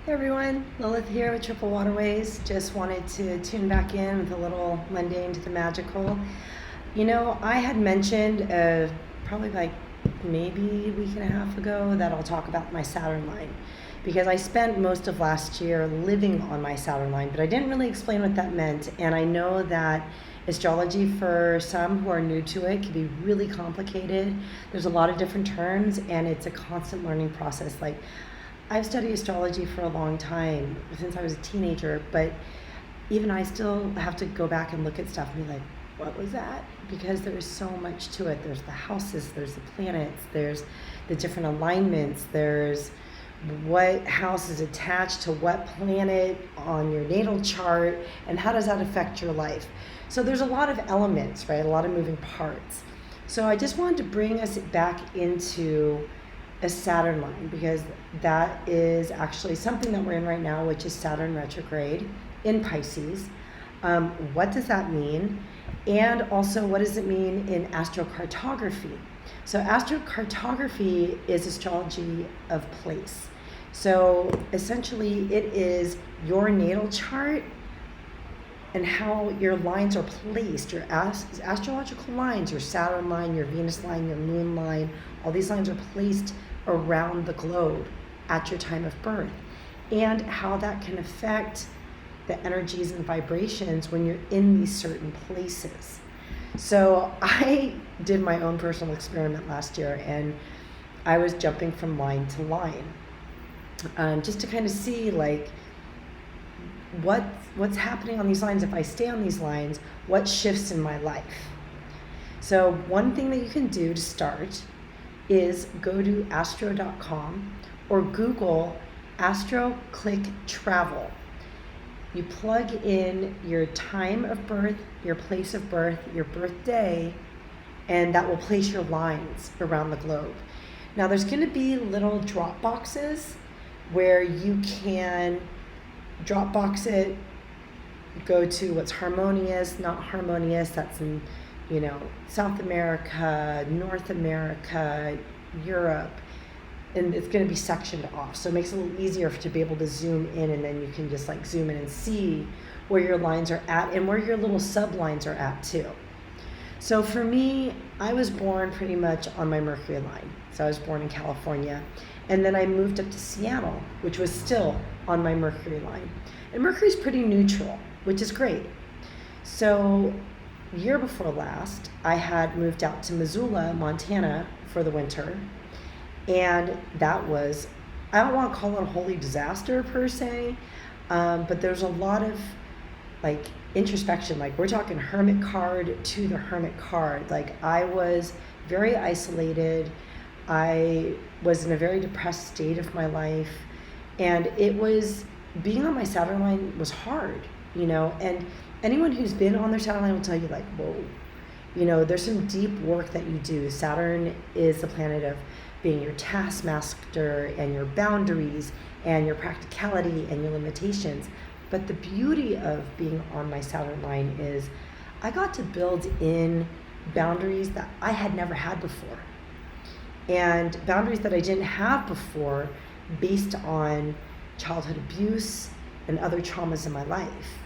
Hey everyone, Lilith here with Triple Waterways. Just wanted to tune back in with a little mundane to the magical. I had mentioned probably like maybe a week and a half ago that I'll talk about my Saturn line because I spent most of last year living on my Saturn line, but I didn't really explain what that meant. And I know that astrology for some who are new to it can be really complicated. There's a lot of different terms and it's a constant learning process. Like I've studied astrology for a long time, since I was a teenager, but even I still have to go back and look at stuff and be like, what was that? Because there is so much to it. There's the houses, there's the planets, there's the different alignments, there's what house is attached to what planet on your natal chart, and how does that affect your life. So there's a lot of elements, right? A lot of moving parts. So I just wanted to bring us back into a Saturn line because that is actually something that we're in right now, which is Saturn retrograde in Pisces. What does that mean? And also, what does it mean in astrocartography? So astrocartography is astrology of place. So essentially, it is your natal chart and how your lines are placed, your astrological lines, your Saturn line, your Venus line, your moon line, all these lines are placed around the globe at your time of birth, and how that can affect the energies and vibrations when you're in these certain places. So I did my own personal experiment last year, and I was jumping from line to line, just to kind of see like what's happening on these lines. If I stay on these lines, what shifts in my life? So one thing that you can do to start is go to astro.com or Google Astro Click Travel. You plug in your time of birth, your place of birth, your birthday, and that will place your lines around the globe. Now there's going to be little drop boxes where you can drop box it, go to what's harmonious, not harmonious. That's in South America, North America, Europe, and it's going to be sectioned off. So it makes it a little easier to be able to zoom in, and then you can just like zoom in and see where your lines are at and where your little sublines are at too. So for me, I was born pretty much on my Mercury line. So I was born in California, and then I moved up to Seattle, which was still on my Mercury line. And Mercury's pretty neutral, which is great. So year before last, I had moved out to Missoula, Montana for the winter. And that was, I don't want to call it a holy disaster per se, but there's a lot of like introspection. Like we're talking hermit card to the hermit card. Like I was very isolated. I was in a very depressed state of my life. And it was, being on my Saturn line was hard, and anyone who's been on their Saturn line will tell you like, whoa, there's some deep work that you do. Saturn is the planet of being your taskmaster and your boundaries and your practicality and your limitations. But the beauty of being on my Saturn line is I got to build in boundaries that I had never had before. And boundaries that I didn't have before based on childhood abuse and other traumas in my life.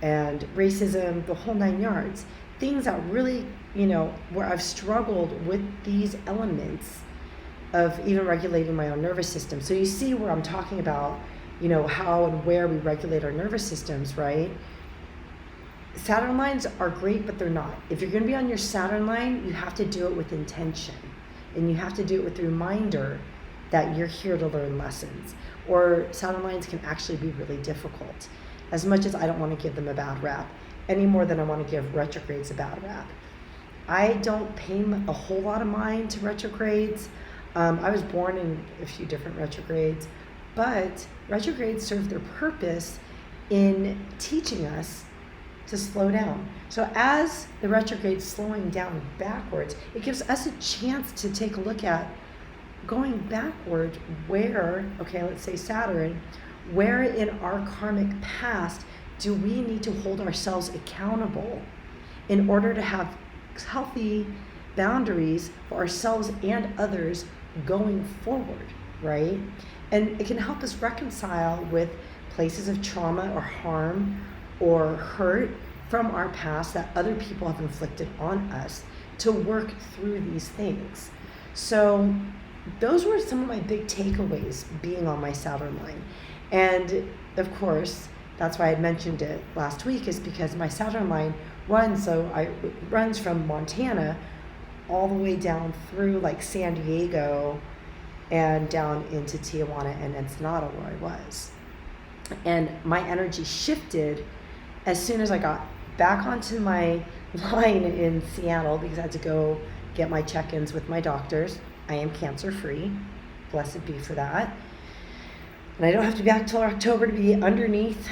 And racism, the whole 9 yards. Things that really, where I've struggled with these elements of even regulating my own nervous system. So you see where I'm talking about, how and where we regulate our nervous systems, right? Saturn lines are great, but they're not. If you're going to be on your Saturn line, you have to do it with intention. And you have to do it with the reminder that you're here to learn lessons. Or Saturn lines can actually be really difficult. As much as I don't want to give them a bad rap, any more than I want to give retrogrades a bad rap. I don't pay a whole lot of mind to retrogrades. I was born in a few different retrogrades, but retrogrades serve their purpose in teaching us to slow down. So as the retrograde's slowing down backwards, it gives us a chance to take a look at going backward where, let's say Saturn, where in our karmic past do we need to hold ourselves accountable in order to have healthy boundaries for ourselves and others going forward, right? And it can help us reconcile with places of trauma or harm or hurt from our past that other people have inflicted on us, to work through these things. So those were some of my big takeaways being on my Saturn line. And of course, that's why I mentioned it last week, is because my Saturn line runs from Montana all the way down through like San Diego and down into Tijuana and Ensenada, where I was. And my energy shifted as soon as I got back onto my line in Seattle, because I had to go get my check-ins with my doctors. I am cancer-free, blessed be for that. And I don't have to be back till October to be underneath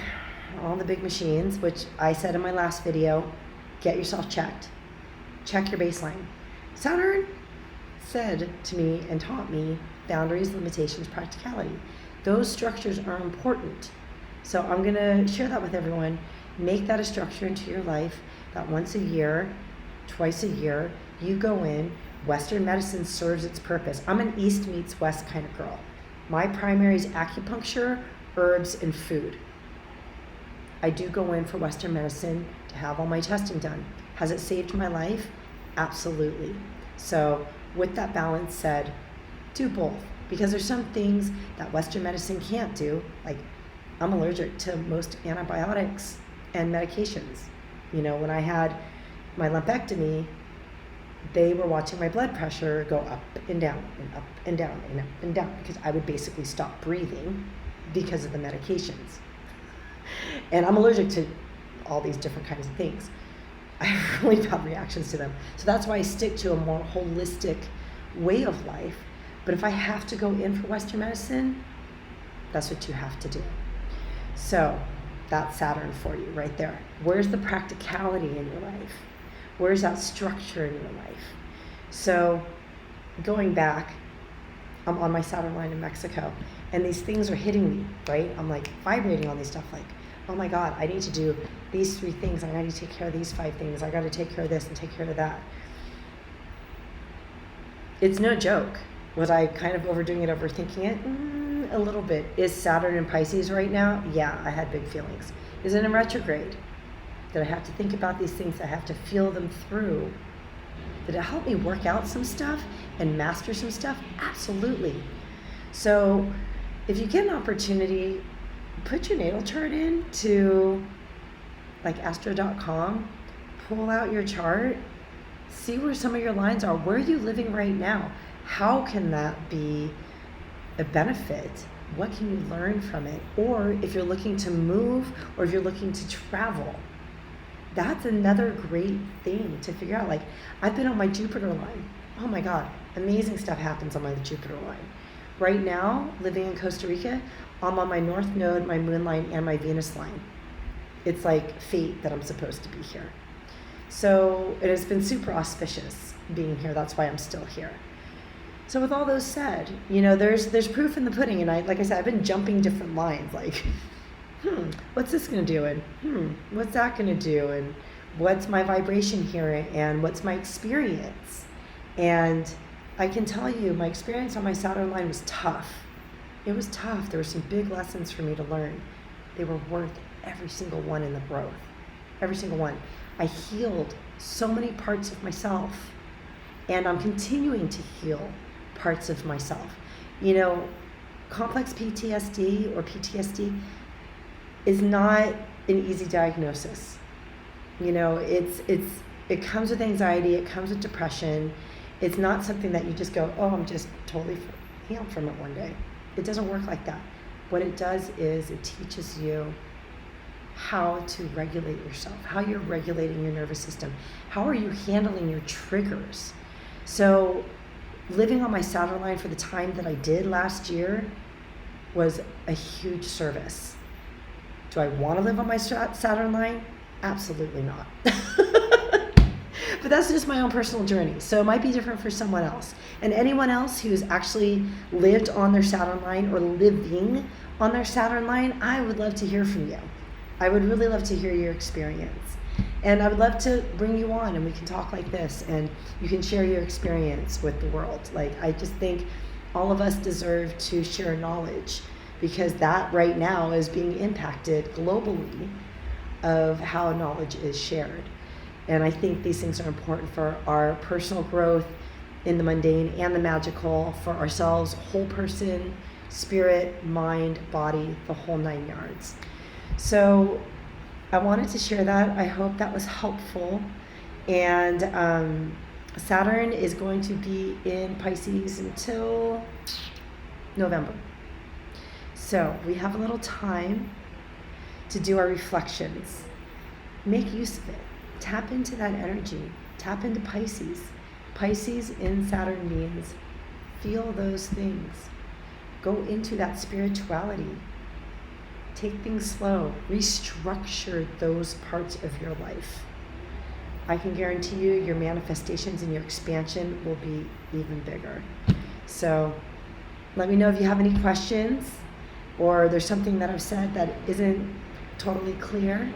all the big machines, which I said in my last video, get yourself checked. Check your baseline. Saturn said to me and taught me boundaries, limitations, practicality. Those structures are important. So I'm gonna share that with everyone. Make that a structure into your life, that once a year, twice a year, you go in. Western medicine serves its purpose. I'm an East meets West kind of girl. My primary is acupuncture, herbs, and food. I do go in for Western medicine to have all my testing done. Has it saved my life? Absolutely. So with that balance said, do both. Because there's some things that Western medicine can't do. Like, I'm allergic to most antibiotics and medications. You know, when I had my lumpectomy, they were watching my blood pressure go up and down and up and down and up and down, because I would basically stop breathing because of the medications. And I'm allergic to all these different kinds of things. I have really bad reactions to them. So that's why I stick to a more holistic way of life. But if I have to go in for Western medicine, that's what you have to do. So that's Saturn for you right there. Where's the practicality in your life? Where's that structure in your life? So going back, I'm on my Saturn line in Mexico, and these things are hitting me, right? I'm like vibrating on these stuff like, oh my God, I need to do these 3 things. I need to take care of these 5 things. I got to take care of this and take care of that. It's no joke. Was I kind of overdoing it, overthinking it? A little bit. Is Saturn in Pisces right now? Yeah, I had big feelings. Is it in retrograde? Did I have to think about these things? I have to feel them through. Did it help me work out some stuff and master some stuff? Absolutely. So if you get an opportunity, put your natal chart in to like astro.com, pull out your chart, see where some of your lines are. Where are you living right now? How can that be a benefit? What can you learn from it? Or if you're looking to move, or if you're looking to travel, that's another great thing to figure out. Like, I've been on my Jupiter line. Oh my God, amazing stuff happens on my Jupiter line. Right now, living in Costa Rica, I'm on my North Node, my Moon line, and my Venus line. It's like fate that I'm supposed to be here. So it has been super auspicious being here. That's why I'm still here. So with all those said, you know, there's proof in the pudding. And like I said, I've been jumping different lines, like, what's this going to do? And what's that going to do? And what's my vibration here? And what's my experience? And I can tell you, my experience on my Saturn line was tough. It was tough. There were some big lessons for me to learn. They were worth every single one in the growth. Every single one. I healed so many parts of myself. And I'm continuing to heal parts of myself. You know, complex PTSD or PTSD is not an easy diagnosis. You know, it comes with anxiety, it comes with depression. It's not something that you just go, oh, I'm just totally healed from it one day. It doesn't work like that. What it does is it teaches you how to regulate yourself, how you're regulating your nervous system, how are you handling your triggers. So living on my Saturn line for the time that I did last year was a huge service. Do I want to live on my Saturn line? Absolutely not. But that's just my own personal journey. So it might be different for someone else. And anyone else who's actually lived on their Saturn line or living on their Saturn line, I would love to hear from you. I would really love to hear your experience. And I would love to bring you on and we can talk like this and you can share your experience with the world. Like, I just think all of us deserve to share knowledge, because that right now is being impacted globally of how knowledge is shared. And I think these things are important for our personal growth in the mundane and the magical, for ourselves, whole person, spirit, mind, body, the whole 9 yards. So I wanted to share that. I hope that was helpful. And Saturn is going to be in Pisces until November. So we have a little time to do our reflections. Make use of it. Tap into that energy. Tap into Pisces. Pisces in Saturn means feel those things. Go into that spirituality. Take things slow. Restructure those parts of your life. I can guarantee you your manifestations and your expansion will be even bigger. So let me know if you have any questions, or there's something that I've said that isn't totally clear,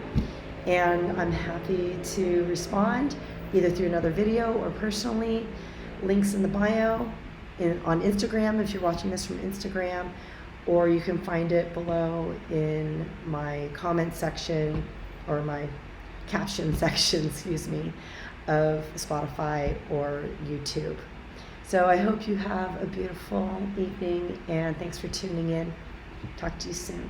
and I'm happy to respond either through another video or personally. Links in the bio on Instagram if you're watching this from Instagram, or you can find it below in my comment section, or my caption section, of Spotify or YouTube. So I hope you have a beautiful evening, and thanks for tuning in. Talk to you soon.